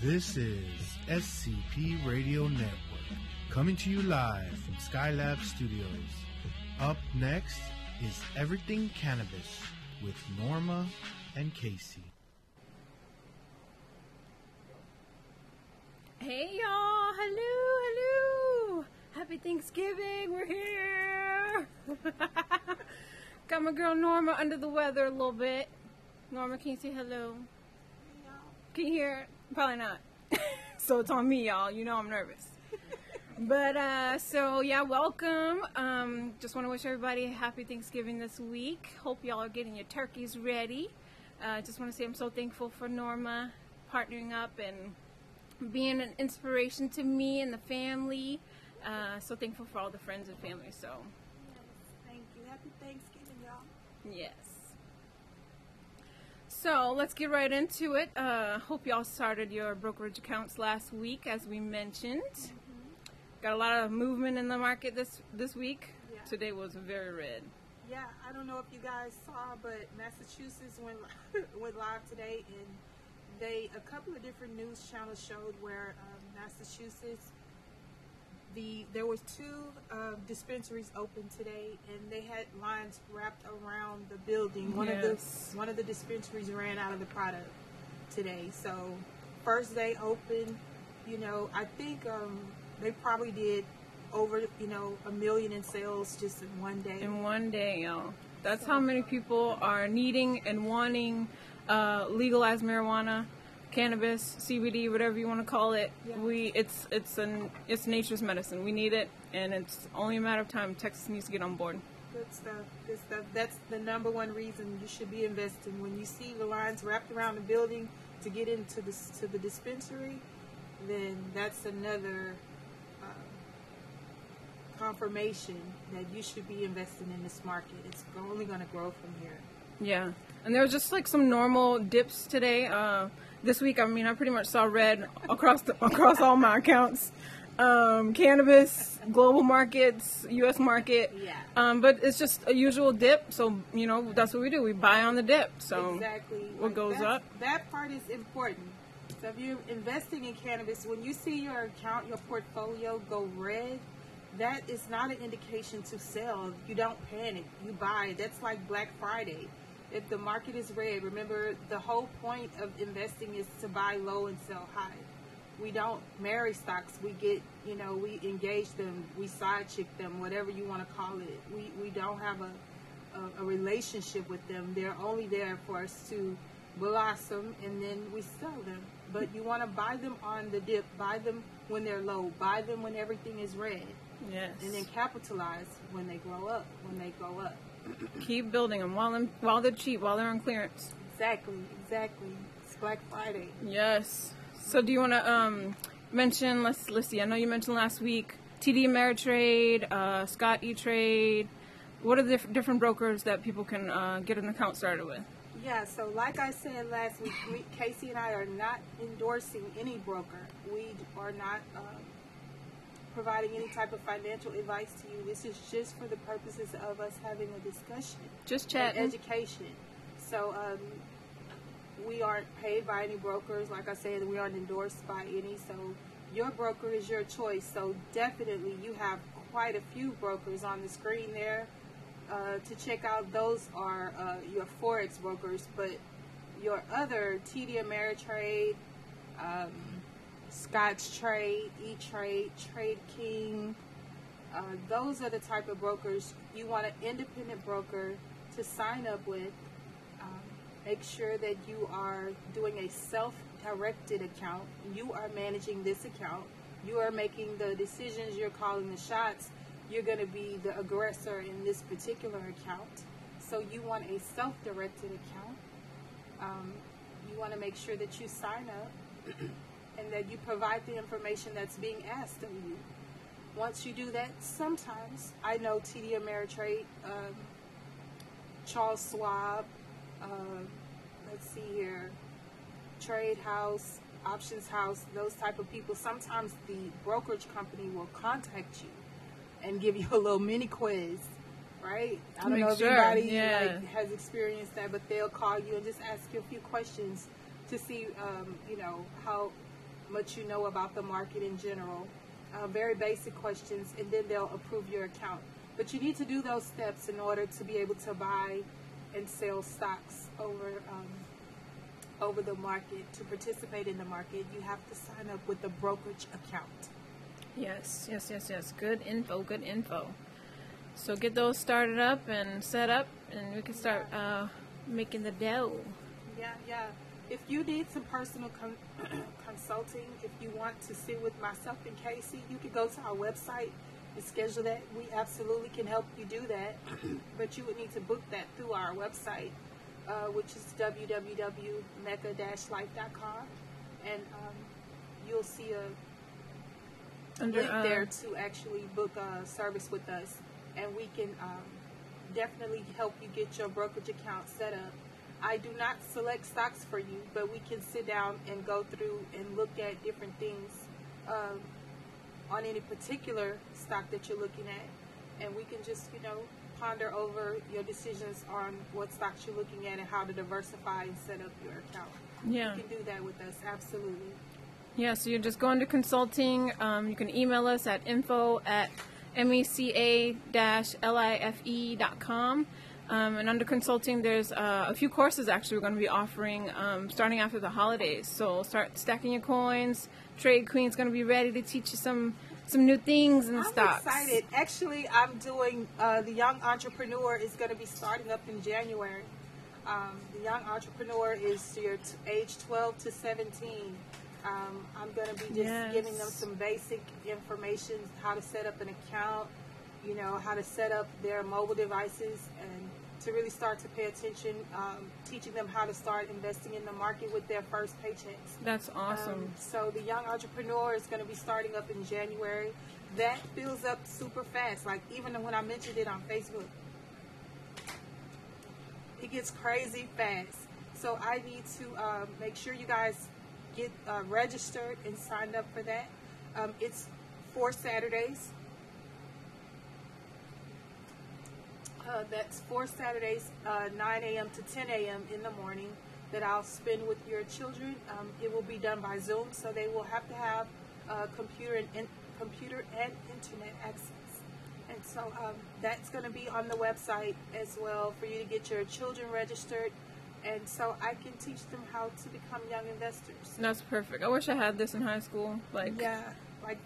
This is SCP Radio Network, coming to you live from Skylab Studios. Up next is Everything Cannabis with Norma and Casey. Hey y'all, hello. Happy Thanksgiving, we're here. Got my girl Norma under the weather a little bit. Norma, can you say hello? Can you hear it? Probably not. So it's on me, y'all. You know I'm nervous. But, so, yeah, welcome. Just want to wish everybody a happy Thanksgiving this week. Hope y'all are getting your turkeys ready. Just want to say I'm so thankful for Norma partnering up and being an inspiration to me and the family. So thankful for all the friends and family. So, yes, thank you. Happy Thanksgiving, y'all. Yes. So let's get right into it. Hope y'all started your brokerage accounts last week, as we mentioned. Got a lot of movement in the market this week. Yeah. Today was very red. Yeah, I don't know if you guys saw, but Massachusetts went live today, and a couple of different news channels showed where Massachusetts, there was two dispensaries open today, and they had lines wrapped around the building. One of the dispensaries ran out of the product today. So first day open, I think they probably did over $1 million in sales just in one day. In one day, y'all. That's how many people are needing and wanting legalized marijuana, cannabis, CBD, whatever you want to call it. Yeah. It's nature's medicine. We need it, and it's only a matter of time. Texas needs to get on board. Good stuff. That's the number one reason you should be investing. When you see the lines wrapped around the building to get into the dispensary, then that's another confirmation that you should be investing in this market. It's only going to grow from here. Yeah, and there was just like some normal dips today. This week, I pretty much saw red across all my accounts. Cannabis, global markets, U.S. market. Yeah. But it's just a usual dip, so, that's what we do. We buy on the dip. So exactly. What goes up? That part is important. So if you're investing in cannabis, when you see your account, your portfolio go red, that is not an indication to sell. You don't panic. You buy. That's like Black Friday. If the market is red, remember the whole point of investing is to buy low and sell high. We don't marry stocks. We get, we engage them, we side chick them, whatever you want to call it. We don't have a relationship with them. They're only there for us to blossom, and then we sell them. But you want to buy them on the dip, buy them when they're low, buy them when everything is red. Yes. And then capitalize when they grow up, when they go up. Keep building them while they're cheap, while they're on clearance. Exactly. It's Black Friday. Yes. So do you want to mention, let's see, I know you mentioned last week, TD Ameritrade, Scott E-Trade. What are the different brokers that people can get an account started with? Yeah, so like I said last week, Casey and I are not endorsing any broker. We are not providing any type of financial advice to you. This is just for the purposes of us having a discussion. Just chatting. And education. So we aren't paid by any brokers. Like I said, we aren't endorsed by any. So your broker is your choice. So definitely you have quite a few brokers on the screen there to check out. Those are your Forex brokers. But your other TD Ameritrade, Scottrade, E-Trade, Trade King, those are the type of brokers you want an independent broker to sign up with. Make sure that you are doing a self-directed account. You are managing this account. You are making the decisions. You're calling the shots. You're going to be the aggressor in this particular account. So you want a self-directed account. You want to make sure that you sign up and that you provide the information that's being asked of you. Once you do that, sometimes, I know TD Ameritrade, Charles Schwab, let's see here, Trade House, Options House, those type of people, sometimes the brokerage company will contact you and give you a little mini quiz, right? I don't know if anybody has experienced that, but they'll call you and just ask you a few questions to see, how much you know about the market in general. Very basic questions, and then they'll approve your account. But you need to do those steps in order to be able to buy and sell stocks over the market. To participate in the market, you have to sign up with a brokerage account. Yes. Good info. So get those started up and set up, and we can start making the dough. Yeah. If you need some personal consulting, if you want to sit with myself and Casey, you can go to our website and schedule that. We absolutely can help you do that, but you would need to book that through our website, which is www.mecca-life.com, and you'll see a link there to actually book a service with us, and we can definitely help you get your brokerage account set up. I do not select stocks for you, but we can sit down and go through and look at different things on any particular stock that you're looking at, and we can just, ponder over your decisions on what stocks you're looking at and how to diversify and set up your account. Yeah. You can do that with us, absolutely. Yeah, so you just go into consulting. You can email us at info@meca-life.com. And under consulting, there's a few courses actually we're going to be offering starting after the holidays. So start stacking your coins. Trade Queen's going to be ready to teach you some new things in stocks. I'm excited. Actually, I'm doing the Young Entrepreneur is going to be starting up in January. The Young Entrepreneur is your age 12 to 17. I'm going to be just giving them some basic information, how to set up an account, how to set up their mobile devices, and to really start to pay attention, teaching them how to start investing in the market with their first paychecks. That's awesome. So the Young Entrepreneur is going to be starting up in January. That fills up super fast. Like, even when I mentioned it on Facebook, it gets crazy fast. So I need to make sure you guys get registered and signed up for that. It's 4 Saturdays. That's 4 Saturdays, 9 a.m. to 10 a.m. in the morning, that I'll spend with your children. It will be done by Zoom, so they will have to have computer and internet access. And so that's going to be on the website as well for you to get your children registered, and so I can teach them how to become young investors. That's perfect. I wish I had this in high school. Like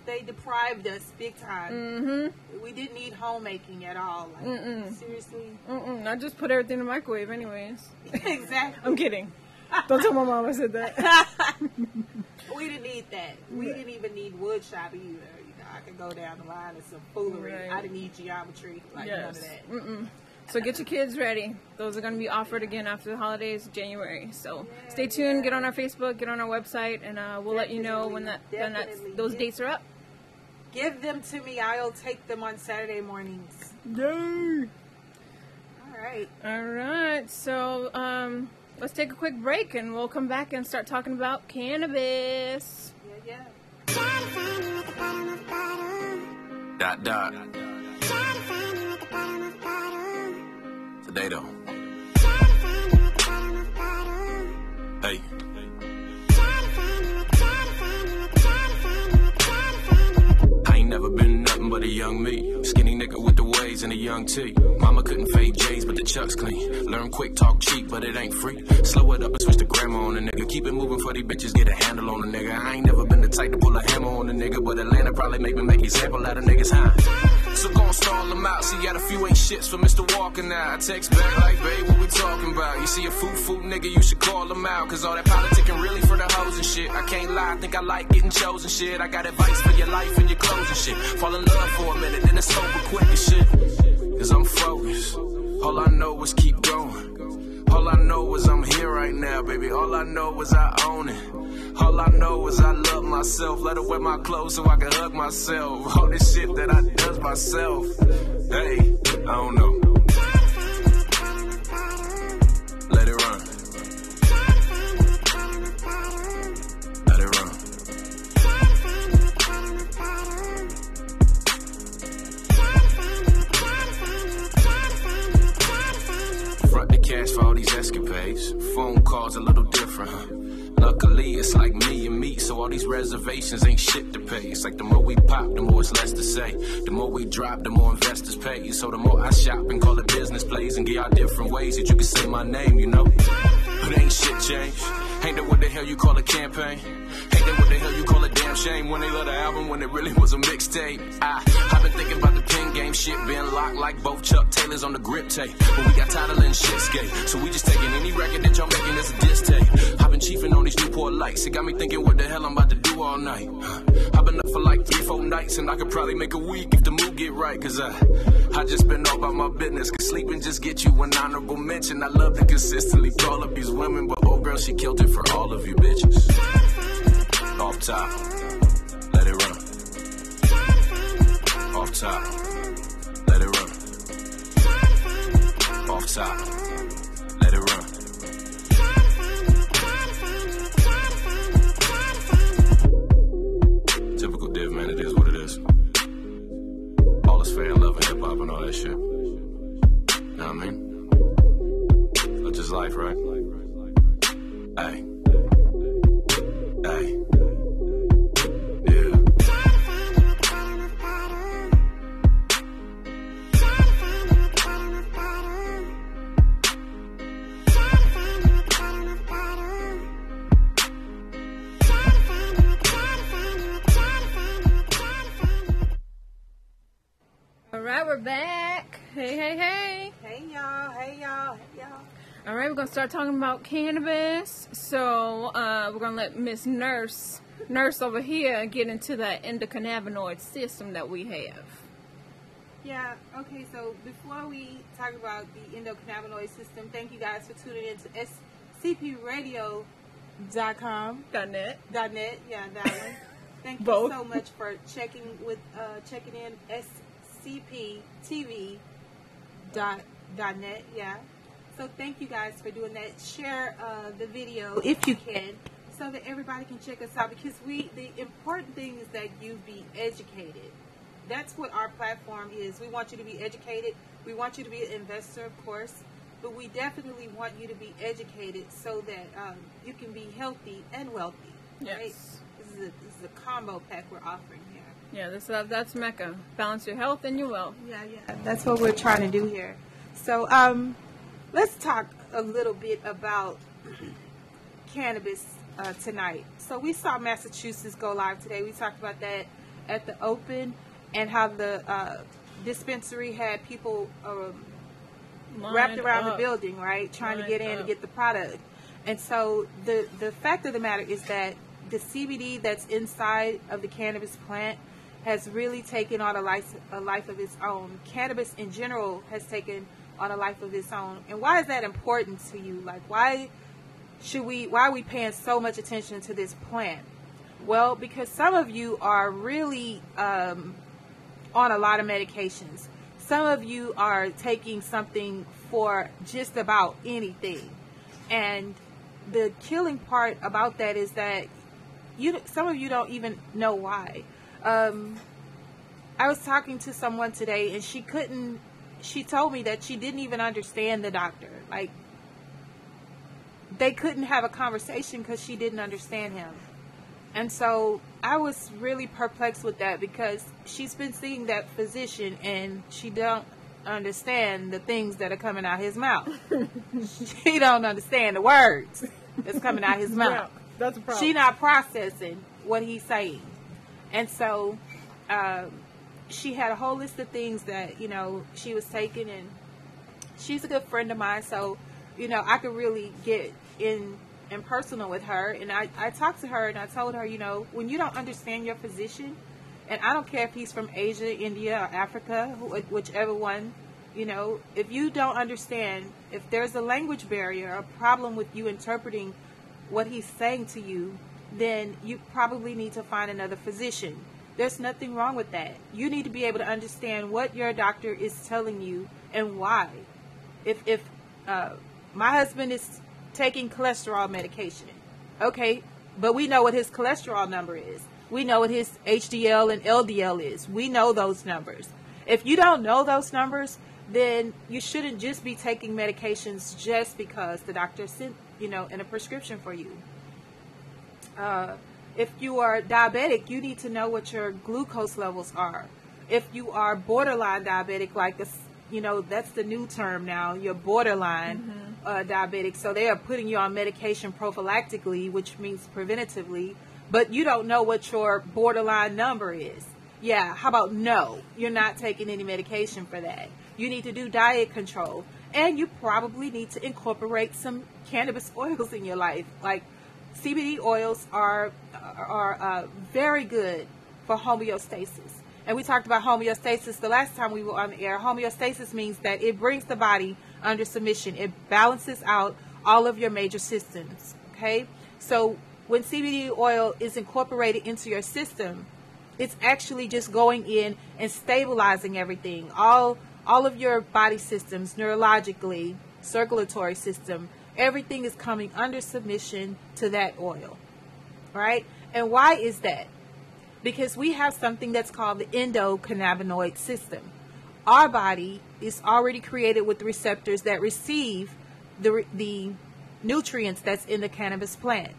they deprived us big time. Mm-hmm. We didn't need homemaking at all. Seriously. I just put everything in the microwave anyways. Exactly. I'm kidding. Don't tell my mom I said that. We didn't need that. We didn't even need wood shop either. I could go down the line of some foolery. Right. I didn't need geometry. None of that. So get your kids ready. Those are going to be offered again after the holidays, January. So stay tuned. Get on our Facebook. Get on our website, and we'll let you know when those dates are up. Give them to me. I'll take them on Saturday mornings. Yay! All right. So let's take a quick break, and we'll come back and start talking about cannabis. Yeah. Dot. Today though. Hey. I ain't never been nothing but a young me. Skinny nigga with the waves and a young T. Mama couldn't fade J's, but the chucks clean. Learn quick, talk cheap, but it ain't free. Slow it up and switch to grandma on a nigga. Keep it moving for these bitches, get a handle on a nigga. I ain't never been the type to pull a hammer on a nigga, but Atlanta probably make me make example out of niggas, huh? So gon' stall them out. See, got a few ain't shits for Mr. Walker now. I text back like, babe, what we talking about? You see a foo nigga, you should call him out. Cause all that politicking really for the hoes and shit. I can't lie, I think I like getting chosen shit. I got advice for your life and your clothes and shit. Fall in love for a minute, then it's over quick and shit. Cause I'm focused. All I know is keep going. All I know is I'm here right now, baby. All I know is I own it. All I know is I love myself. Let her wear my clothes so I can hug myself. All this shit that I does myself. Hey, I don't know. Let it run. Let it run. Front the cash for all these escapades. Phone calls a little different, huh? luckily it's like me and me, so all these reservations ain't shit to pay. It's like the more we pop, the more it's less to say. The more we drop, the more investors pay. So the more I shop and call it business plays and get out different ways that you can say my name, you know. But ain't shit changed. Ain't that what the hell you call a campaign? Ain't that what the hell you call a damn shame when they let an album when it really was a mixtape? I've been thinking about the pen game shit being locked like both Chuck Taylors on the grip tape. But we got tired of letting shit skate, so we just taking any record that y'all making as a diss tape. I've been chiefing on these Newport lights. It got me thinking what the hell I'm about to do all night. I've been up for like 3-4 nights and I could probably make a week if the mood get right. Cause I just been all about my business. Cause sleeping just get you an honorable mention. I love to consistently call up these women, but oh girl, she killed it for all of you bitches. Off top, let it run. Off top, let it run. Off top, let it run. Typical div, man, it is what it is. All is fair in love and hip-hop and all that shit. Know what I mean? That's just life, right? Hey. Hey. Yeah. All right, we're back. Hey, hey, hey. Hey y'all, hey y'all, hey y'all. All right, we're going to start talking about cannabis. So we're going to let Miss Nurse over here get into the endocannabinoid system that we have. Yeah, okay, so before we talk about the endocannabinoid system, thank you guys for tuning in to scpradio.com. .net. .net, yeah, that one. Thank you Both. so much for checking in scptv.net, yeah. So thank you guys for doing that. Share the video if you can, so that everybody can check us out. Because the important thing is that you be educated. That's what our platform is. We want you to be educated. We want you to be an investor, of course, but we definitely want you to be educated so that you can be healthy and wealthy. Yes. Right? This is a combo pack we're offering here. Yeah, that's Mecca. Balance your health and your wealth. Yeah. That's what we're trying to do here. So, let's talk a little bit about cannabis tonight. So we saw Massachusetts go live today. We talked about that at the Open and how the dispensary had people wrapped around the building, right, trying to get in to get the product. And so the fact of the matter is that the CBD that's inside of the cannabis plant has really taken on a life of its own. Cannabis in general has taken on a life of its own. And why is that important to you? Like, why are we paying so much attention to this plant? Well, because some of you are really on a lot of medications. Some of you are taking something for just about anything. And the killing part about that is that some of you don't even know why. I was talking to someone today, and she told me that she didn't even understand the doctor. Like, they couldn't have a conversation because she didn't understand him. And so I was really perplexed with that, because she's been seeing that physician and she don't understand the things that are coming out his mouth. She don't understand the words that's coming out his mouth. Yeah, that's a problem. She not processing what he's saying. And so she had a whole list of things that, she was taking, and she's a good friend of mine, so, I could really get in personal with her. And I talked to her and I told her, when you don't understand your physician, and I don't care if he's from Asia, India, or Africa, whichever one, if you don't understand, if there's a language barrier, a problem with you interpreting what he's saying to you, then you probably need to find another physician. There's nothing wrong with that. You need to be able to understand what your doctor is telling you and why. If my husband is taking cholesterol medication, okay, but we know what his cholesterol number is. We know what his HDL and LDL is. We know those numbers. If you don't know those numbers, then you shouldn't just be taking medications just because the doctor sent, in a prescription for you. If you are diabetic, you need to know what your glucose levels are. If you are borderline diabetic, like this, that's the new term now, you're borderline diabetic. So they are putting you on medication prophylactically, which means preventatively, but you don't know what your borderline number is. Yeah, how about no? You're not taking any medication for that. You need to do diet control, and you probably need to incorporate some cannabis oils in your life. Like CBD oils are very good for homeostasis. And we talked about homeostasis the last time we were on the air. Homeostasis means that it brings the body under submission. It balances out all of your major systems. Okay? So when CBD oil is incorporated into your system, it's actually just going in and stabilizing everything. All of your body systems, neurologically, circulatory system, everything is coming under submission to that oil. Right? And why is that? Because we have something that's called the endocannabinoid system. Our body is already created with receptors that receive the nutrients that's in the cannabis plant.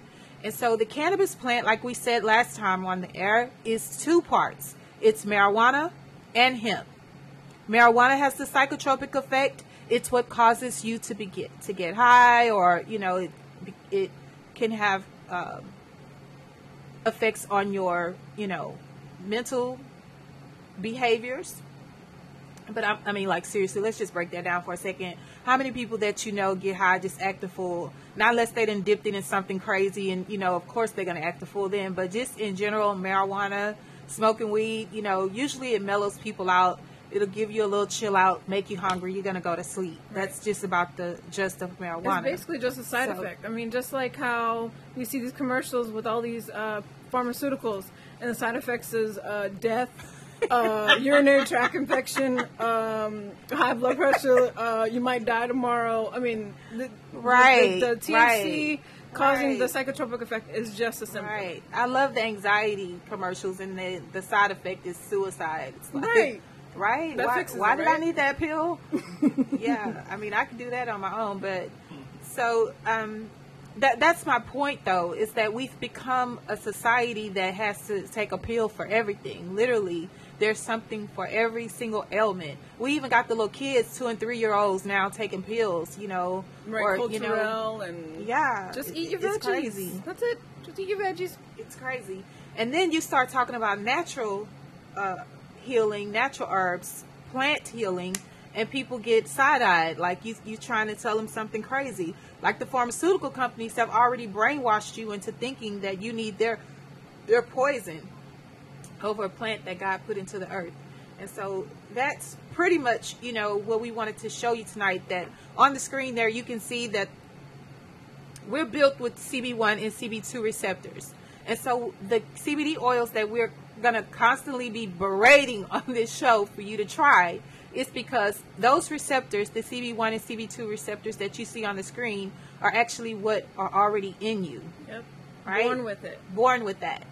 And so the cannabis plant, like we said last time on the air, is two parts. It's marijuana and hemp. Marijuana has the psychotropic effect. It's what causes you to get high, or it can have effects on your mental behaviors. But I mean, like, seriously, let's just break that down for a second. How many people that get high just act a fool? Not unless they done dipped it in something crazy, and of course they're gonna act a fool then. But just in general, marijuana, smoking weed, usually it mellows people out. It'll give you a little chill out, make you hungry. You're gonna go to sleep. That's just about the gist of marijuana. It's basically just a side effect. I mean, just like how we see these commercials with all these pharmaceuticals, and the side effects is death, urinary tract infection, high blood pressure. You might die tomorrow. I mean, the THC causing the psychotropic effect is just a symptom. Right. I love the anxiety commercials, and the side effect is suicide. It's like, right. Right? Why did I need that pill? Yeah, I mean, I can do that on my own, but so that's my point, though, is that we've become a society that has to take a pill for everything. Literally, there's something for every single ailment. We even got the little kids, 2 and 3 year olds now taking pills, right, or Culturelle, and just eat your veggies. It's crazy. That's it. Just eat your veggies. It's crazy. And then you start talking about natural healing, natural herbs, plant healing, and people get side-eyed, like you trying to tell them something crazy. Like the pharmaceutical companies have already brainwashed you into thinking that you need their poison over a plant that God put into the earth. And so that's pretty much, what we wanted to show you tonight. That on the screen there, you can see that we're built with CB1 and CB2 receptors. And so the CBD oils that we're going to constantly be berating on this show for you to try is because those receptors, the CB1 and CB2 receptors that you see on the screen, are actually what are already in you. Yep. Right? Born with it. Born with that.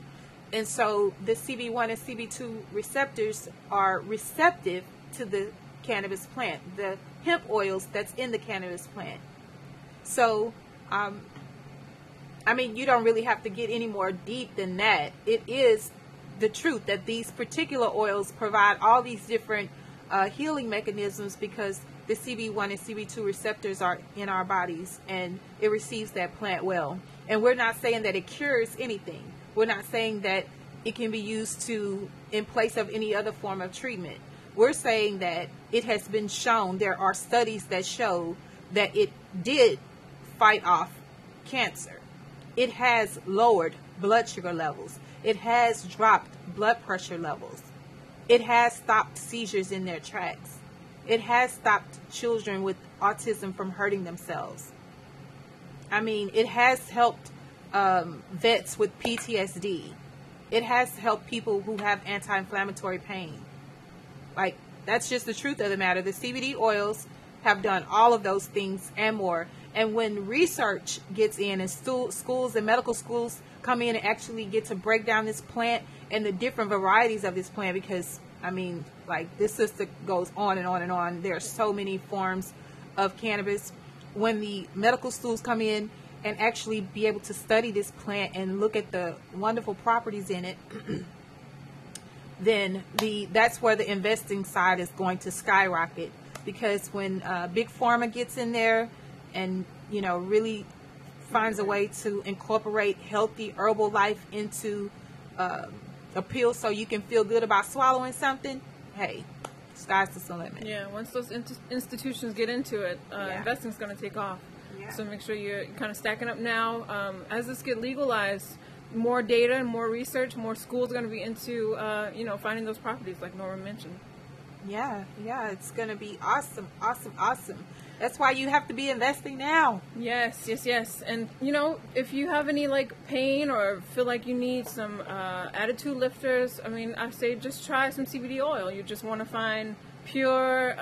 And so the CB1 and CB2 receptors are receptive to the cannabis plant, the hemp oils that's in the cannabis plant. So, I mean, you don't really have to get any more deep than that. It is the truth that these particular oils provide all these different healing mechanisms because the CB1 and CB2 receptors are in our bodies, and it receives that plant well. And we're not saying that it cures anything. We're not saying that it can be used in place of any other form of treatment. We're saying that it has been shown, there are studies that show that it did fight off cancer. It has lowered blood sugar levels. It has dropped blood pressure levels. It has stopped seizures in their tracks. It has stopped children with autism from hurting themselves. I mean, it has helped vets with PTSD. It has helped people who have anti-inflammatory pain. Like, that's just the truth of the matter. The CBD oils have done all of those things and more. And when research gets in and schools and medical schools come in and actually get to break down this plant and the different varieties of this plant, because, I mean, like, this sister goes on and on and on. There are so many forms of cannabis. When the medical schools come in and actually be able to study this plant and look at the wonderful properties in it, then that's where the investing side is going to skyrocket. Because when big pharma gets in there and really finds a way to incorporate healthy herbal life into a pill so you can feel good about swallowing something, hey, sky's the limit. Yeah, once those institutions get into it, investing's going to take off. Yeah. So make sure you're kind of stacking up now. As this get legalized, more data and more research, more schools are going to be into finding those properties like Norma mentioned. Yeah, it's going to be awesome. That's why you have to be investing now. Yes. And, if you have any, pain or feel like you need some attitude lifters, I say just try some CBD oil. You just want to find pure,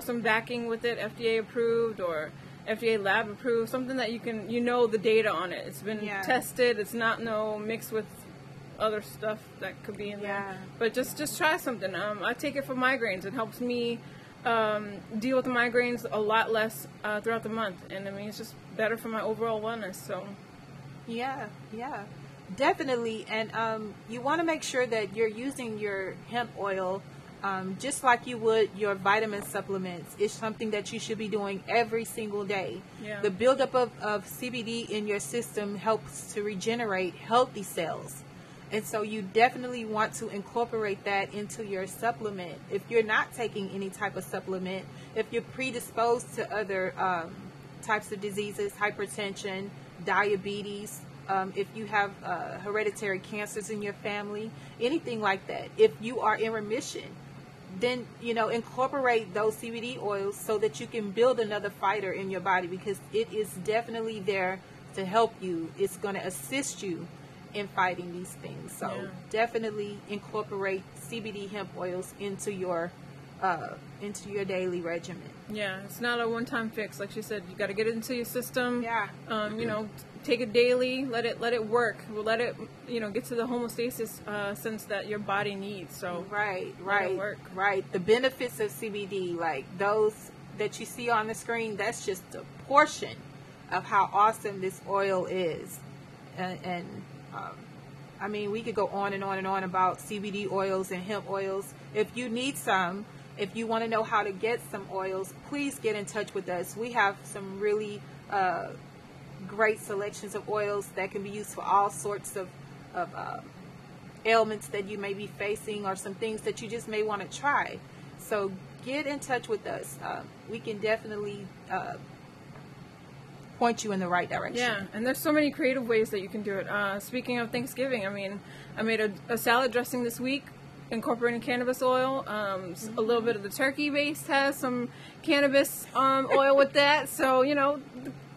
some backing with it, FDA approved or FDA lab approved, something that you can, the data on it. It's been tested. It's not mixed with other stuff that could be in there, but just try something. I take it for migraines. It helps me deal with the migraines a lot less throughout the month, and it's just better for my overall wellness. So yeah, definitely. And you want to make sure that you're using your hemp oil just like you would your vitamin supplements. It's something that you should be doing every single day. The buildup of CBD in your system helps to regenerate healthy cells. And so you definitely want to incorporate that into your supplement. If you're not taking any type of supplement, if you're predisposed to other types of diseases, hypertension, diabetes, if you have hereditary cancers in your family, anything like that, if you are in remission, then, incorporate those CBD oils so that you can build another fighter in your body, because it is definitely there to help you. It's going to assist you in fighting these things. So definitely incorporate CBD hemp oils into your daily regimen. Yeah, it's not a one-time fix. Like she said, you got to get it into your system. Take it daily. Let it work. Let it get to the homeostasis sense that your body needs. So right. Work. The benefits of CBD, like those that you see on the screen, that's just a portion of how awesome this oil is. And we could go on and on and on about CBD oils and hemp oils. If you need some, if you want to know how to get some oils, please get in touch with us. We have some really great selections of oils that can be used for all sorts of ailments that you may be facing, or some things that you just may want to try. So get in touch with us. We can definitely point you in the right direction. Yeah, and there's so many creative ways that you can do it. Speaking of Thanksgiving, I made a salad dressing this week incorporating cannabis oil. A little bit of the turkey base has some cannabis oil with that. So,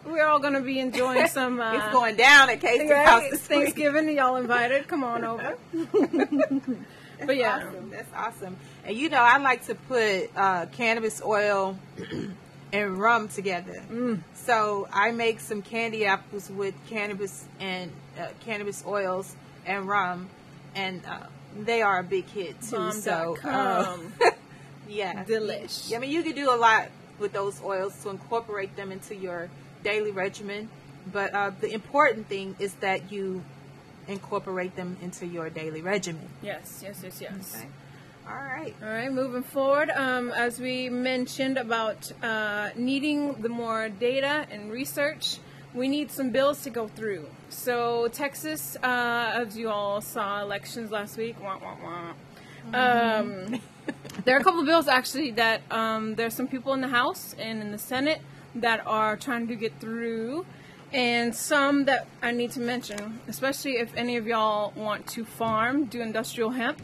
we're all going to be enjoying some... it's going down at Casey's house this Thanksgiving. Y'all invited. Come on over. But yeah. Awesome. That's awesome. And I like to put cannabis oil and rum together. So I make some candy apples with cannabis and cannabis oils and rum, and they are a big hit too. So yeah, delish. You can do a lot with those oils to incorporate them into your daily regimen, but the important thing is that you incorporate them into your daily regimen. Yes. Okay. All right. Moving forward, as we mentioned about needing the more data and research, we need some bills to go through. So Texas, as you all saw, elections last week. Wah, wah, wah. There are a couple of bills actually that there's some people in the House and in the Senate that are trying to get through, and some that I need to mention, especially if any of y'all want to do industrial hemp.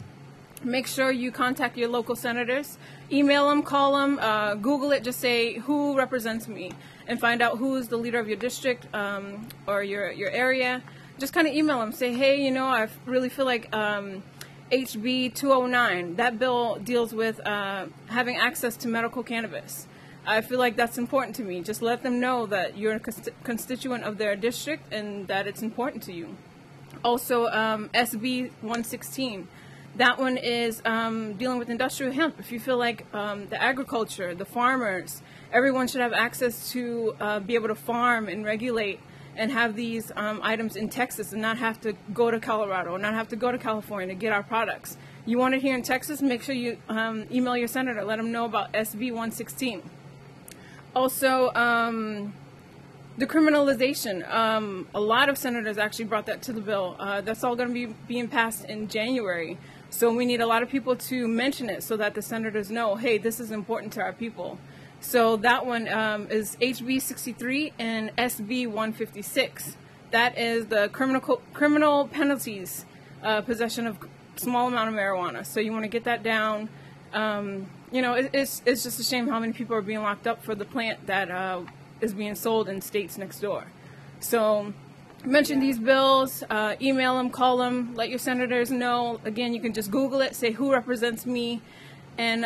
Make sure you contact your local senators, email them, call them, Google it, just say who represents me, and find out who's the leader of your district or your area. Just kind of email them, say, hey, I really feel like HB 209, that bill deals with having access to medical cannabis. I feel like that's important to me. Just let them know that you're a constituent of their district and that it's important to you. Also, SB 116. That one is dealing with industrial hemp. If you feel like the agriculture, the farmers, everyone should have access to be able to farm and regulate and have these items in Texas and not have to go to Colorado or not have to go to California to get our products. You want it here in Texas, make sure you email your senator, let them know about SB 116. Also, decriminalization. A lot of senators actually brought that to the bill. That's all going to be being passed in January. So we need a lot of people to mention it so that the senators know, hey, this is important to our people. So that one is HB 63 and SB 156. That is the criminal penalties, possession of small amount of marijuana. So you want to get that down. It's just a shame how many people are being locked up for the plant that is being sold in states next door. So mention these bills, email them, call them, let your senators know. Again, you can just Google it, say who represents me, and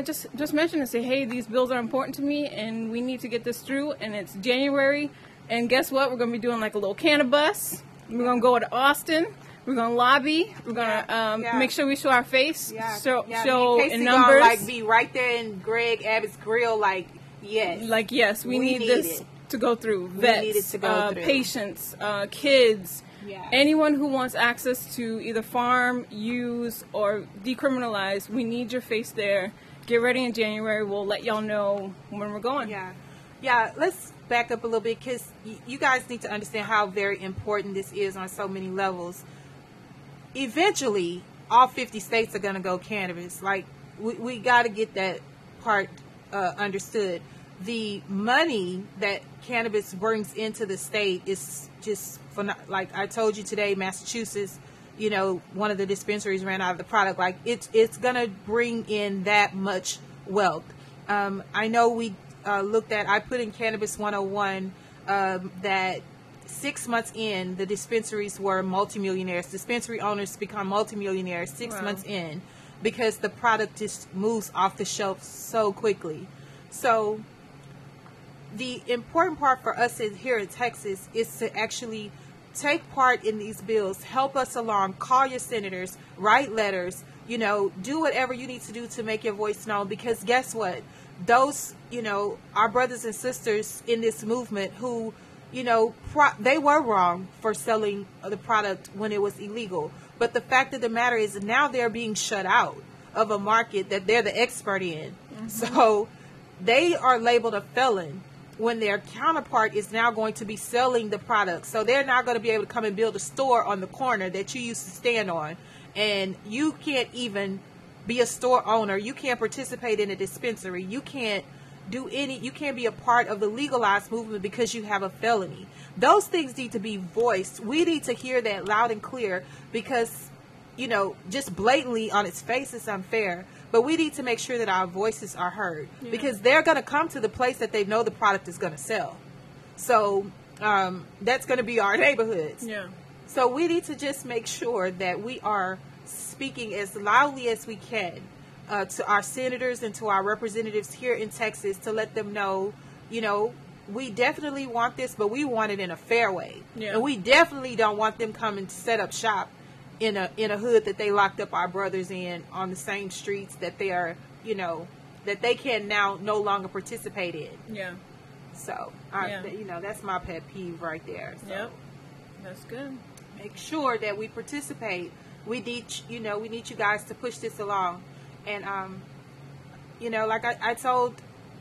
just mention and say, hey, these bills are important to me, and we need to get this through. And it's January, and guess what? We're going to be doing like a little Cannabis. We're going to go to Austin. We're going to lobby. We're going to make sure we show our face, show in numbers. Like be right there in Greg Abbott's grill, like yes, we need this to go through. Vets, patients, kids, anyone who wants access to either farm, use, or decriminalize. We need your face there. Get ready in January. We'll let y'all know when we're going. Yeah. Let's back up a little bit because you guys need to understand how very important this is on so many levels. Eventually, all 50 states are going to go cannabis. Like, we got to get that part understood. The money that cannabis brings into the state is just, like I told you today, Massachusetts, one of the dispensaries ran out of the product. Like, it's going to bring in that much wealth. I know we I put in Cannabis 101 that 6 months in, the dispensaries were multimillionaires. Dispensary owners become multimillionaires 6 months in because the product just moves off the shelf so quickly. So the important part for us here in Texas is to actually take part in these bills, help us along, call your senators, write letters, do whatever you need to do to make your voice known, because guess what? Those, our brothers and sisters in this movement who, they were wrong for selling the product when it was illegal. But the fact of the matter is now they're being shut out of a market that they're the expert in. Mm-hmm. So they are labeled a felon when their counterpart is now going to be selling the product. So they're not going to be able to come and build a store on the corner that you used to stand on. And you can't even be a store owner. You can't participate in a dispensary. You can't you can't be a part of the legalized movement because you have a felony. Those things need to be voiced. We need to hear that loud and clear because, just blatantly on its face it's unfair. But we need to make sure that our voices are heard because they're going to come to the place that they know the product is going to sell. So that's going to be our neighborhoods. Yeah. So we need to just make sure that we are speaking as loudly as we can to our senators and to our representatives here in Texas to let them know, we definitely want this, but we want it in a fair way. Yeah. And we definitely don't want them coming to set up shop in a hood that they locked up our brothers in on the same streets that they are, that they can now no longer participate in. Yeah. So, that's my pet peeve right there. So. Yep. That's good. Make sure that we participate. We need you guys to push this along. And, like I told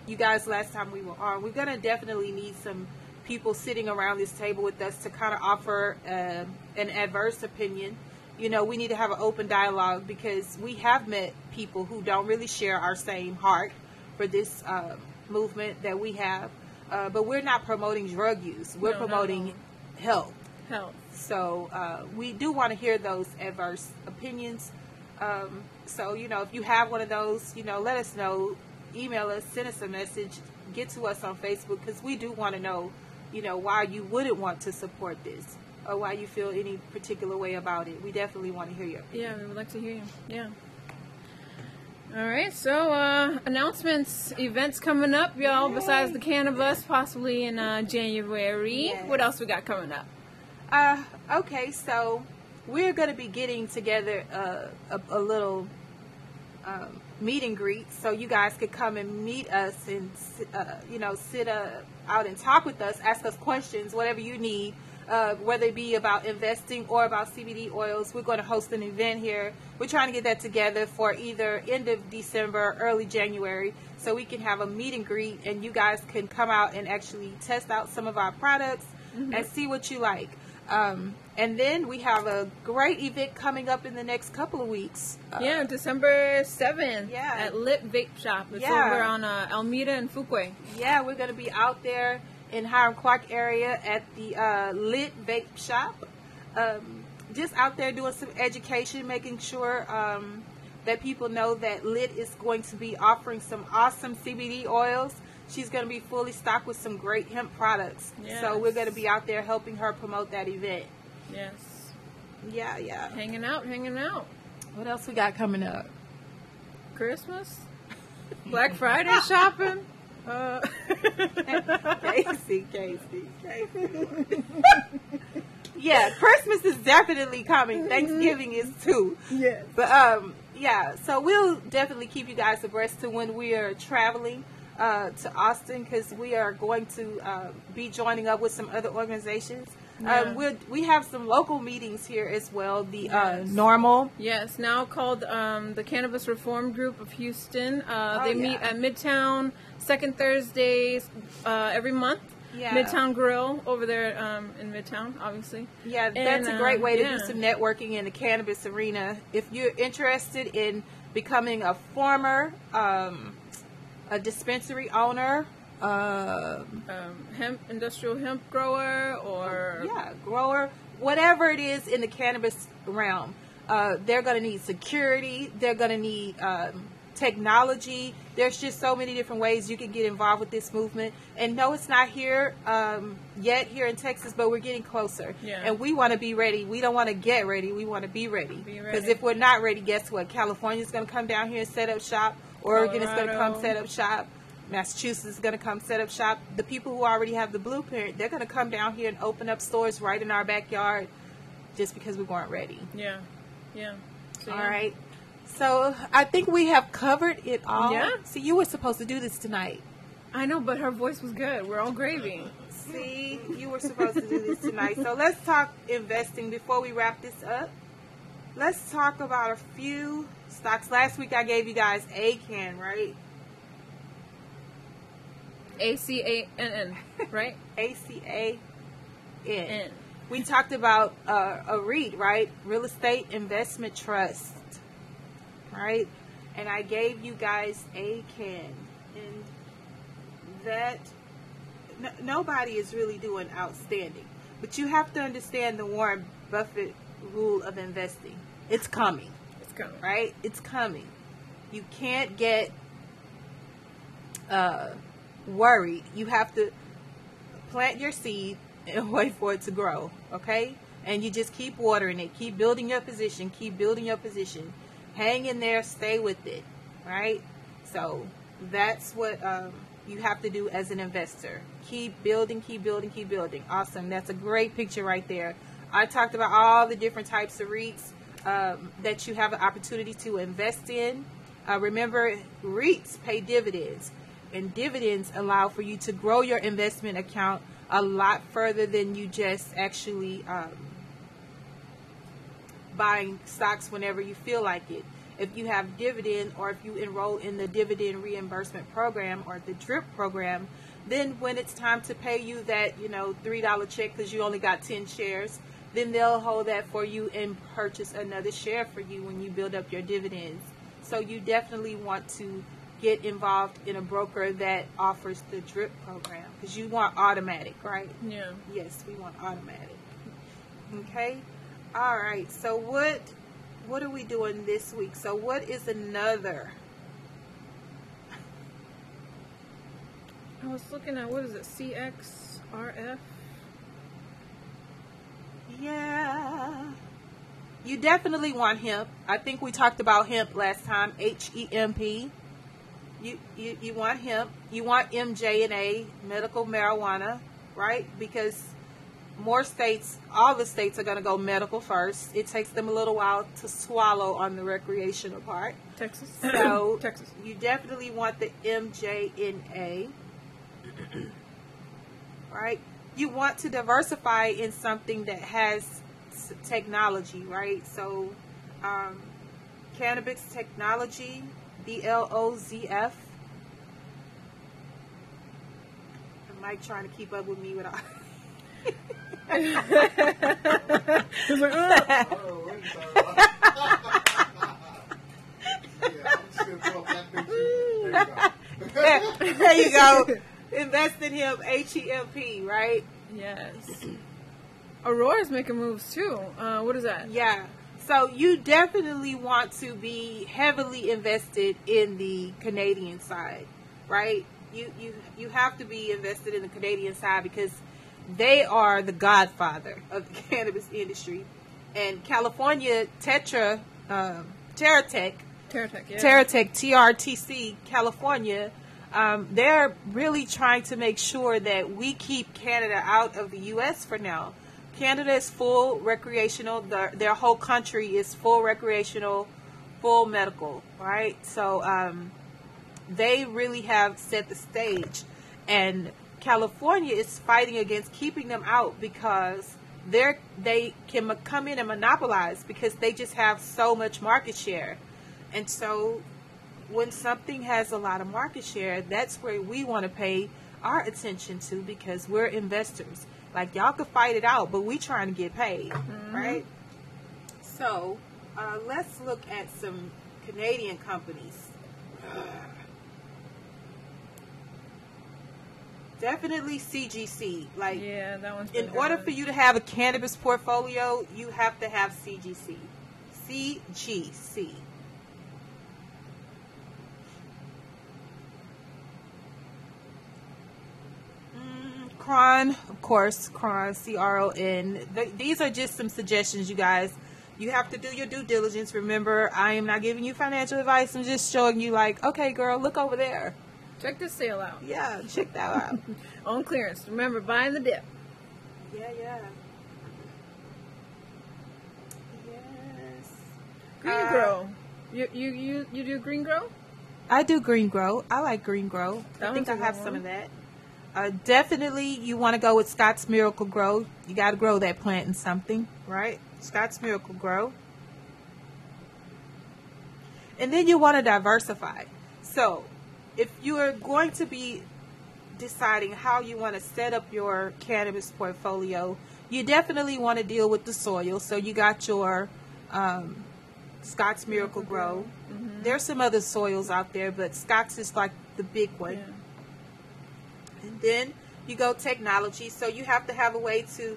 you guys last time we were on, we're going to definitely need some people sitting around this table with us to kind of offer an adverse opinion. We need to have an open dialogue because we have met people who don't really share our same heart for this movement that we have. But we're not promoting drug use. We're promoting health. So we do want to hear those adverse opinions. So, if you have one of those, let us know. Email us, send us a message, get to us on Facebook because we do want to know, why you wouldn't want to support this or why you feel any particular way about it. We definitely want to hear your opinion. Yeah, we would like to hear you. Yeah. All right, so announcements, events coming up, y'all, besides the Cannabis, possibly in January. Yes. What else we got coming up? Okay, so we're going to be getting together a little meet and greet, so you guys could come and meet us and sit out and talk with us, ask us questions, whatever you need, whether it be about investing or about CBD oils. We're going to host an event here. We're trying to get that together for either end of December, early January, so we can have a meet and greet and you guys can come out and actually test out some of our products and see what you like. And then we have a great event coming up in the next couple of weeks. December 7th at Lit Vape Shop. It's over on Alameda and Fuquay. Yeah, we're going to be out there in Hiram Clark area at the Lit Vape Shop. Just out there doing some education, making sure that people know that Lit is going to be offering some awesome CBD oils. She's going to be fully stocked with some great hemp products. Yes. So we're going to be out there helping her promote that event. Yes. Yeah. Hanging out. What else we got coming up? Christmas? Black Friday shopping? Casey. Yeah, Christmas is definitely coming. Thanksgiving is too. Yes. But, so we'll definitely keep you guys abreast to when we are traveling to Austin, because we are going to be joining up with some other organizations. We have some local meetings here as well. The Normal. Yes, now called the Cannabis Reform Group of Houston. They meet at Midtown, second Thursdays every month. Yeah. Midtown Grill over there in Midtown, obviously. Yeah, that's a great way to do some networking in the cannabis arena. If you're interested in becoming a farmer, a dispensary owner, industrial hemp grower, or grower, whatever it is in the cannabis realm, they're going to need security. They're going to need technology. There's just so many different ways you can get involved with this movement. And no, it's not here yet here in Texas, but we're getting closer. Yeah. And we want to be ready. We don't want to get ready. We want to be ready. Because if we're not ready, guess what? California's going to come down here and set up shop. Oregon is going to come set up shop. Massachusetts is going to come set up shop. The people who already have the blueprint, they're going to come down here and open up stores right in our backyard just because we weren't ready. Yeah. All right. So I think we have covered it all. Yeah. See, you were supposed to do this tonight. I know, but her voice was good. We're all gravy. See, you were supposed to do this tonight. So let's talk investing before we wrap this up. Let's talk about a few stocks. Last week I gave you guys ACAN, right? ACANN, right? ACAN. We talked about a REIT, right? Real Estate Investment Trust, right? And I gave you guys ACAN. And that, nobody is really doing outstanding. But you have to understand the Warren Buffett rule of investing. It's coming. Right? It's coming. You can't get worried. You have to plant your seed and wait for it to grow. Okay? And you just keep watering it. Keep building your position. Hang in there. Stay with it. Right? So that's what you have to do as an investor. Keep building. Awesome. That's a great picture right there. I talked about all the different types of REITs that you have an opportunity to invest in. Remember, REITs pay dividends, and dividends allow for you to grow your investment account a lot further than you just actually buying stocks whenever you feel like it. If you have dividend, or if you enroll in the dividend reimbursement program or the DRIP program, then when it's time to pay you that $3 check because you only got 10 shares, then they'll hold that for you and purchase another share for you when you build up your dividends. So you definitely want to get involved in a broker that offers the DRIP program, because you want automatic, right? Yeah. Yes, we want automatic. Okay. All right. So what are we doing this week? So what is another? I was looking at, what is it? CXRF. Yeah. You definitely want hemp. I think we talked about hemp last time. HEMP. You want hemp. You want MJ&A, medical marijuana, right? Because more states, all the states are going to go medical first. It takes them a little while to swallow on the recreational part. Texas. So Texas. you definitely want the MJNA, right? You want to diversify in something that has technology, right? So cannabis technology, BLOZF. Mike trying to keep up with me with all. He's like, there you go. Invest in him, HEMP, right? yes. Aurora's making moves too. What is that? Yeah. So you definitely want to be heavily invested in the Canadian side, right? You have to be invested in the Canadian side because they are the godfather of the cannabis industry. And California TerraTech, TerraTech, yeah. TerraTech, TRTC, California, they're really trying to make sure that we keep Canada out of the U.S. for now. Canada is full recreational. Their whole country is full recreational, full medical, right? So they really have set the stage. And California is fighting against keeping them out because they can come in and monopolize because they just have so much market share. And so when something has a lot of market share, that's where we want to pay our attention to because we're investors. Like, y'all could fight it out, but we trying to get paid, right? So let's look at some Canadian companies. Definitely CGC. Like, Yeah, that one's in order for you to have a cannabis portfolio, you have to have CGC. CGC. Cron, of course, Cron, CRON. These are just some suggestions, you guys. You have to do your due diligence. Remember, I am not giving you financial advice. I'm just showing you, like, okay, girl, look over there. Check this sale out. Yeah, check that out. On clearance. Remember, buying the dip. Yeah. Yes. Green Grow. You do Green Grow? I do Green Grow. I like Green Grow. I think I have some of that. Definitely, you want to go with Scott's Miracle Grow. You got to grow that plant in something, right? Scott's Miracle Grow. And then you want to diversify. So, if you are going to be deciding how you want to set up your cannabis portfolio, you definitely want to deal with the soil. So, you got your Scott's Miracle Grow. Mm-hmm. There's some other soils out there, but Scott's is like the big one. Yeah. And then you go technology. So you have to have a way to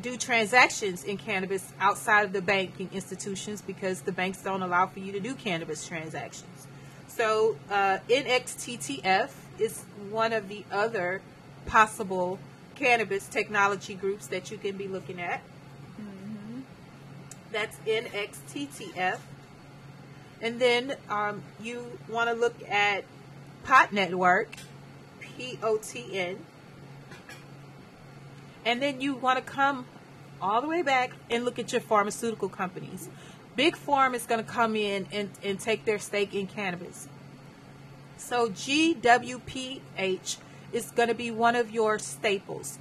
do transactions in cannabis outside of the banking institutions because the banks don't allow for you to do cannabis transactions. So NXTTF is one of the other possible cannabis technology groups that you can be looking at. Mm-hmm. That's NXTTF. And then you want to look at Pot Network, POTN. And then you want to come all the way back and look at your pharmaceutical companies. Big Pharma is going to come in and take their stake in cannabis. So GWPH is going to be one of your staples.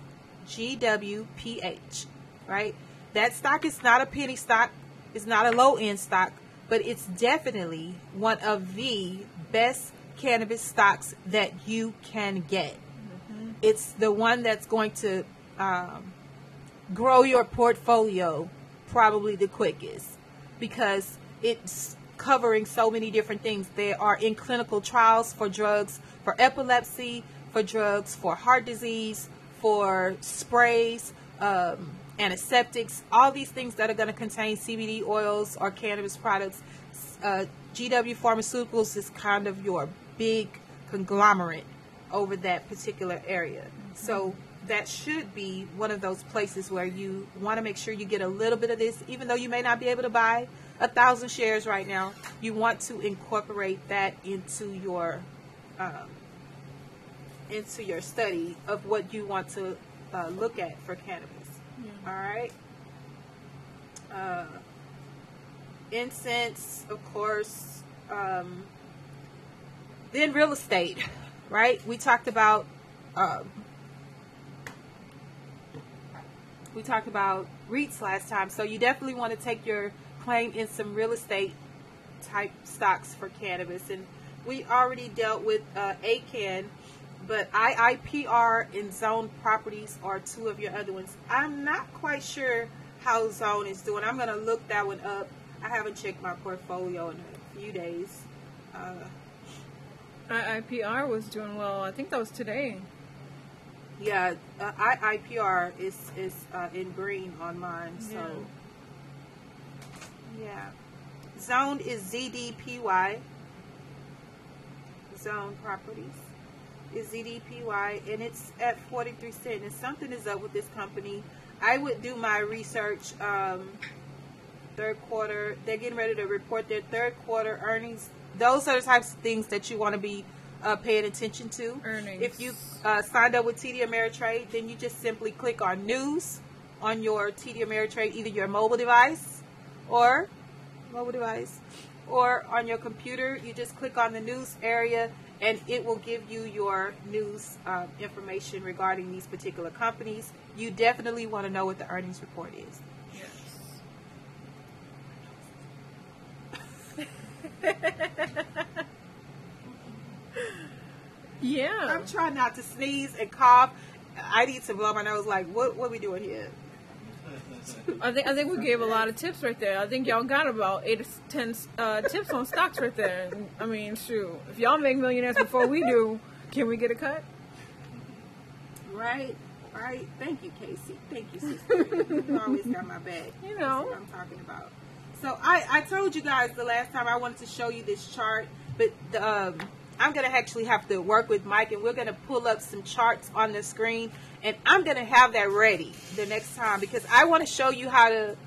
GWPH, right? That stock is not a penny stock. It's not a low-end stock, but it's definitely one of the best cannabis stocks that you can get. Mm-hmm. It's the one that's going to grow your portfolio probably the quickest because it's covering so many different things. They are in clinical trials for drugs for epilepsy, for drugs for heart disease, for sprays, antiseptics, all these things that are going to contain CBD oils or cannabis products. GW Pharmaceuticals is kind of your big conglomerate over that particular area. So that should be one of those places where you want to make sure you get a little bit of this, even though you may not be able to buy 1,000 shares right now. You want to incorporate that into your study of what you want to look at for cannabis. All right. incense, of course, then real estate, right? We talked about REITs last time, so you definitely want to take your claim in some real estate type stocks for cannabis. And we already dealt with ACAN, but IIPR and Zone Properties are two of your other ones. I'm not quite sure how Zone is doing. I'm going to look that one up. I haven't checked my portfolio in a few days. IIPR was doing well. I think that was today. Yeah, IIPR is in green on mine. So, yeah. Zone is ZDPY. Zone Properties is ZDPY, and it's at 43 cents. And something is up with this company. I would do my research. Third quarter, they're getting ready to report their third quarter earnings. Those are the types of things that you want to be paying attention to. Earnings. If you signed up with TD Ameritrade, then you just simply click on news on your TD Ameritrade, either your mobile device or on your computer. You just click on the news area, and it will give you your news information regarding these particular companies. You definitely want to know what the earnings report is. Yeah. I'm trying not to sneeze and cough. I need to blow my nose. Like, what are we doing here? I think we gave a lot of tips right there. I think y'all got about 8 to 10 tips on stocks right there. I mean, shoot, if y'all make millionaires before we do, can we get a cut? Right. Thank you, Casey. Thank you, sister. You always got my back. You know. That's what I'm talking about. So I told you guys the last time I wanted to show you this chart, but I'm going to actually have to work with Mike, and we're going to pull up some charts on the screen, and I'm going to have that ready the next time, because I want to show you how to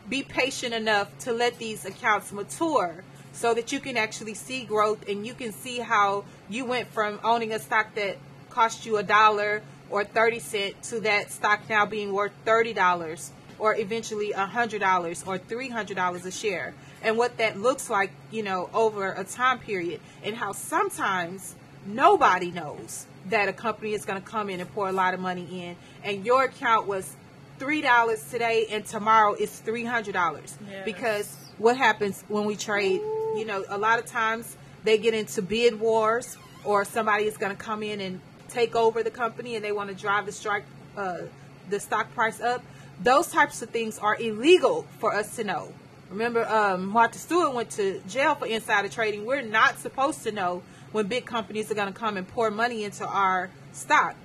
be patient enough to let these accounts mature so that you can actually see growth, and you can see how you went from owning a stock that cost you $1 or 30 cents to that stock now being worth $30 or eventually $100 or $300 a share, and what that looks like, over a time period, and how sometimes nobody knows that a company is going to come in and pour a lot of money in, and your account was $3 today and tomorrow it's $300. Yes. Because what happens when we trade, a lot of times they get into bid wars, or somebody is going to come in and take over the company and they want to drive the stock price up. Those types of things are illegal for us to know. Remember, Martha Stewart went to jail for insider trading. We're not supposed to know when big companies are going to come and pour money into our stock.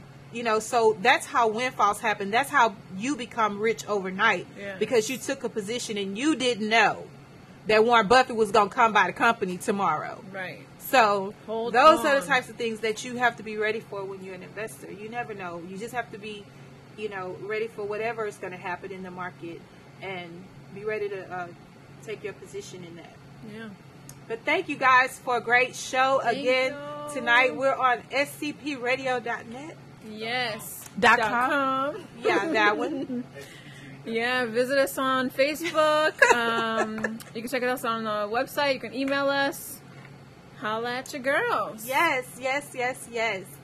So that's how windfalls happen. That's how you become rich overnight, because you took a position and you didn't know that Warren Buffett was going to come by the company tomorrow. Right. So those are the types of things that you have to be ready for when you're an investor. You never know. You just have to be, ready for whatever is going to happen in the market, and be ready to take your position in that. Yeah. But thank you guys for a great show again you. Tonight. We're on scpradio.net. Yes. .com. Yeah, that one. Yeah, visit us on Facebook. You can check us on the website. You can email us. Holla at your girls. Yes.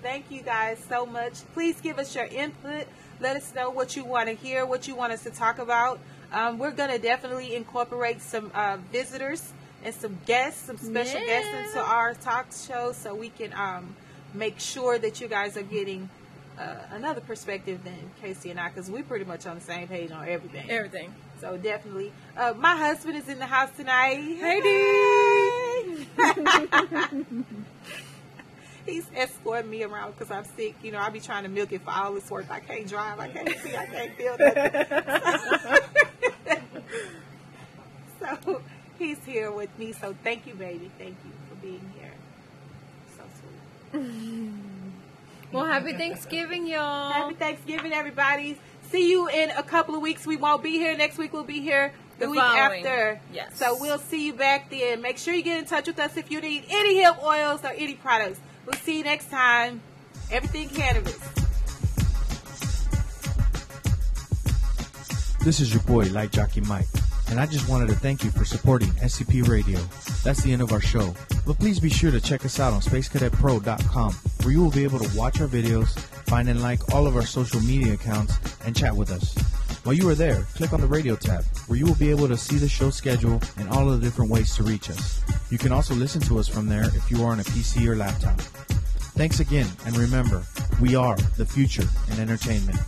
Thank you guys so much. Please give us your input. Let us know what you want to hear, what you want us to talk about. We're going to definitely incorporate some visitors and some guests, some special guests into our talk show, so we can make sure that you guys are getting another perspective than Casey and I, because we're pretty much on the same page on everything. So definitely. My husband is in the house tonight. Hey, Dee! He's escorting me around because I'm sick. I be trying to milk it for all it's worth. I can't drive. I can't see. I can't feel nothing. So he's here with me. So thank you, baby. Thank you for being here. So sweet. Well, happy Thanksgiving, y'all. Happy Thanksgiving, everybody. See you in a couple of weeks. We won't be here. Next week we'll be here the week following. after. Yes. So we'll see you back then. Make sure you get in touch with us if you need any hemp oils or any products. We'll see you next time. Everything Cannabis. This is your boy, Light Jockey Mike. And I just wanted to thank you for supporting SCP Radio. That's the end of our show. But please be sure to check us out on spacecadetpro.com, where you will be able to watch our videos, find and like all of our social media accounts, and chat with us. While you are there, click on the radio tab, where you will be able to see the show schedule and all of the different ways to reach us. You can also listen to us from there if you are on a PC or laptop. Thanks again, and remember, we are the future in entertainment.